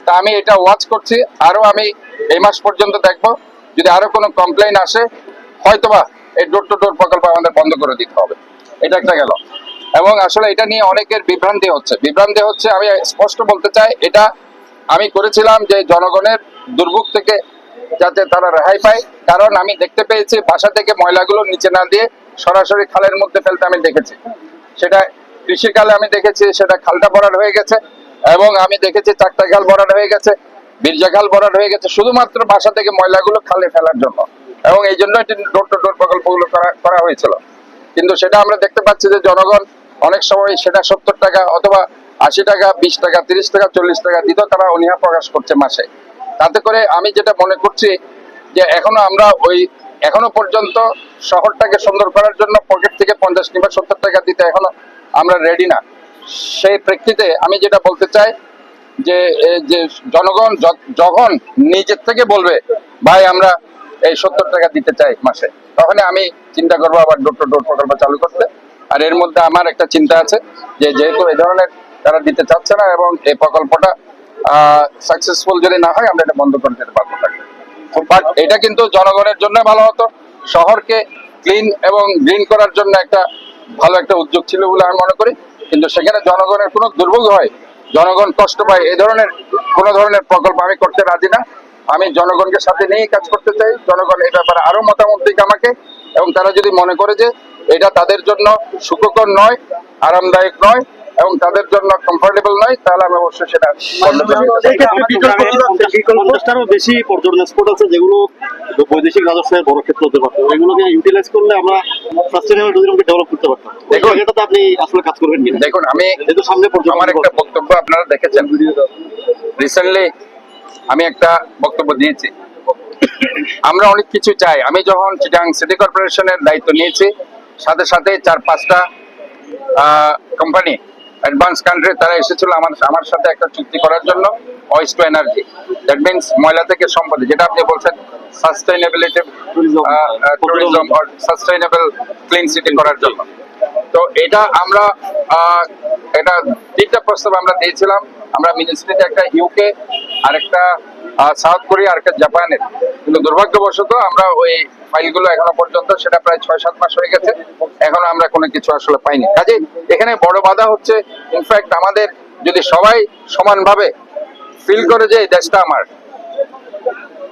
তা আমি এটা ওয়াচ করছি, আরো আমি এই মাস পর্যন্ত দেখবো, যদি আরো কোনো কমপ্লেইন আসে হয়তোবা এই ডোর টু ডোর প্রকল্প আমাদের বন্ধ করে দিতে হবে। এটা একটা গেল। এবং আসলে এটা নিয়ে অনেকের বিভ্রান্তি হচ্ছে। আমি স্পষ্ট বলতে চাই, এটা আমি করেছিলাম যে জনগণের দুর্ভোগ থেকে যাতে তারা রেহাই পায়। কারণ আমি দেখতে পেয়েছি বাসা থেকে ময়লাগুলো নিচে না দিয়ে সরাসরি খালের মধ্যে ফেলতে আমি দেখেছি। সেটা কৃষিকালে আমি দেখেছি, সেটা খালটা ভরাট হয়ে গেছে, এবং আমি দেখেছি চারটা খাল ভরাট হয়ে গেছে, বীরজা খাল ভরাট হয়ে গেছে, শুধুমাত্র বাসা থেকে ময়লাগুলো খালে ফেলার জন্য। এবং এই জন্য এটি ডোর টু ডোর প্রকল্পগুলো করা হয়েছিল। কিন্তু সেটা আমরা দেখতে পাচ্ছি যে জনগণ অনেক সময় সেটা 70 টাকা অথবা 80 টাকা, 20 টাকা, 30 টাকা, 40 টাকা দিতেও তারা অনীহা প্রকাশ করছে মাসে। তাতে করে আমি যেটা মনে করছি যে এখনো পর্যন্ত শহরটাকে সুন্দর করার জন্য পকেট থেকে 50 কিংবা 70 টাকা দিতে এখনো আমরা রেডি না। সেই প্রেক্ষিতে আমি যেটা বলতে চাই যে জনগণ যখন নিজের থেকে বলবে ভাই আমরা এই 70 টাকা দিতে চাই মাসে, তখন আমি চিন্তা করবো আবার ডোর টু ডোর প্রকল্প চালু করতে। আর এর মধ্যে আমার একটা চিন্তা আছে যে যেহেতু এই ধরনের তারা দিতে চাচ্ছে না এবং এই প্রকল্পটা সাকসেসফুল যদি না হয় আমরা এটা বন্ধ করে দিতে পারবো। বাট এটা কিন্তু জনগণের জন্য ভালো হতো, শহরকে ক্লিন এবং গ্রিন করার জন্য একটা ভালো একটা উদ্যোগ ছিল বলে আমি মনে করি। কিন্তু সেখানে জনগণের কোনো দুর্ভোগ হয়, জনগণ কষ্ট পায়, এই ধরনের কোনো ধরনের প্রকল্প আমি করতে রাজি না। আমি জনগণকে সাথে নিয়েই কাজ করতে চাই। জনগণ এই ব্যাপারে আরো মতামত দিক আমাকে, এবং তারা যদি মনে করে যে এটা তাদের জন্য সুখকর নয়, আরামদায়ক নয় এবং তাদের জন্য কমফোর্টেবল নয়, তাহলে আমি অবশ্যই সেটা বেশি পর্যটন স্পট আছে যেগুলো বৈদেশিক রাজস্বের বড় ক্ষেত্র হতে পারতো, এগুলোকে ইউটিলাইজ করলে আমরা সাস্টেইনেবল ট্যুরিজমকে ডেভেলপ করতে পারতাম। দেখুন এটাতে আপনি আসলে কাজ করবেন কিনা। দেখুন আমি যেহেতু সামনে আমার একটা বক্তব্য আপনারা দেখেছেন, রিসেন্টলি আমি একটা বক্তব্য দিয়েছি। আমরা অনেক কিছু চাই। আমি যখন চিটাগাং সিটি কর্পোরেশনের দায়িত্ব নিয়েছি, সাথে সাথে 4-5টা কোম্পানি অ্যাডভান্স কান্ট্রি তারা এসেছিল আমার সাথে একটা চুক্তি করার জন্য, waste to energy, that means ময়লা থেকে সম্পদে, যেটা আপনি বলছেন সাস্টেইনেবিলিটি ট্যুরিজম আর সাস্টেইনেবল ক্লিন সিটি করার জন্য। তো এটা আমরা এটা 3টা প্রস্তাব আমরা দিয়েছিলাম। আমরা মিনিস্ট্রিতে একটা ইউকে, আরেকটা সাউথ কোরিয়া, আরেকটা জাপানের। কিন্তু দুর্ভাগ্যবশত আমরা ওই ফাইলগুলো এখনো পর্যন্ত, সেটা প্রায় 6-7 মাস হয়ে গেছে, এখনো আমরা কোনো কিছু আসলে পাইনি। কাজে এখানে বড় বাধা হচ্ছে, ইনফ্যাক্ট আমাদের যদি সবাই সমানভাবে ফিল করে যে এই দেশটা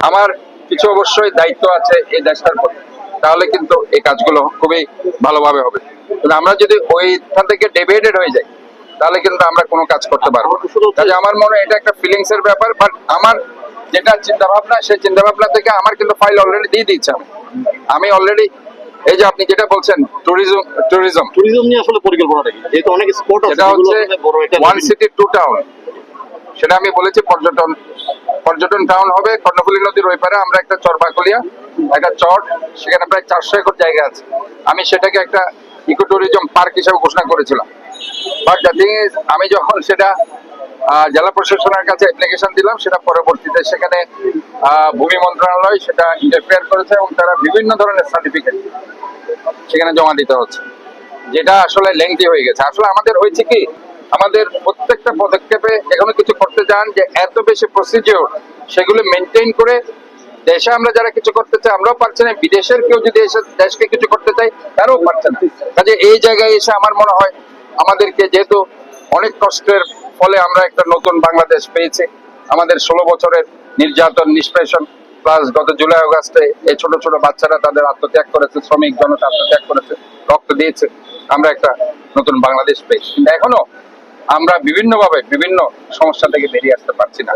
আমার কিছু অবশ্যই দায়িত্ব আছে এই দেশটার প্রতি, তাহলে কিন্তু এই কাজগুলো খুবই ভালোভাবে হবে। কিন্তু আমরা যদি ওইখান থেকে ডিভাইডেড হয়ে যাই, তাহলে কিন্তু আমরা কোনো কাজ করতে পারবো না। কাজে আমার মনে হয় এটা একটা ফিলিংস এর ব্যাপার। বাট আমার যেটা চিন্তা ভাবনা, সেই চিন্তা ভাবনা থেকে আমার কিন্তু ফাইল অলরেডি দিয়ে দিয়েছে। আমি অলরেডি এই যে আপনি যেটা বলছেন ট্যুরিজম নিয়ে আসলে পরিকল্পনা নাকি, যেহেতু অনেক স্পট আছে, এটা হচ্ছে ওয়ান সিটি টু টাউন, সেটা আমি বলেছি পর্যটন টাউন হবে। কর্ণফুলী নদীর ওই পারে আমরা একটা চরবাকলিয়া, একটা চর, সেখানে প্রায় 400 একর জায়গা আছে। আমি সেটাকে একটা ইকো ট্যুরিজম পার্ক হিসেবে ঘোষণা করেছিলাম। বাট দ্য থিং ইজ, আমি যখন সেটা জেলা প্রশাসনের কাছে অ্যাপ্লিকেশন দিলাম, সেটা পরবর্তীতে সেখানে ভূমি মন্ত্রণালয় সেটা ইন্টারফেয়ার করেছে এবং তারা বিভিন্ন ধরনের সার্টিফিকেট সেখানে জমা দিতে হচ্ছে, যেটা আসলে লেংথি হয়ে গেছে। আসলে আমাদের হয়েছে কি, আমাদের প্রত্যেকটা পদক্ষেপে এখনো কিছু করতে যান যে এত বেশি প্রসিডিওর, সেগুলো মেনটেন করে দেশে আমরা যারা কিছু করতে চাই আমরাও পারছি না, বিদেশের কেউ যদি এসে দেশকে কিছু করতে চাই তারাও পারছে না। কাজে এই জায়গায় এসে আমার মনে হয় আমাদেরকে, যেহেতু অনেক কষ্টের ফলে আমরা একটা নতুন বাংলাদেশ পেয়েছি, আমাদের 16 বছরের নির্যাতন, নিষ্পেষণ, প্লাস গত জুলাই আগস্টে এই ছোট ছোট বাচ্চারা তাদের আত্মত্যাগ করেছে, শ্রমিক জনতা আত্মত্যাগ করেছে, রক্ত দিয়েছে, আমরা একটা নতুন বাংলাদেশ পেয়েছি। কিন্তু এখনো আমরা বিভিন্নভাবে বিভিন্ন সমস্যা থেকে বেরিয়ে আসতে পারছি না।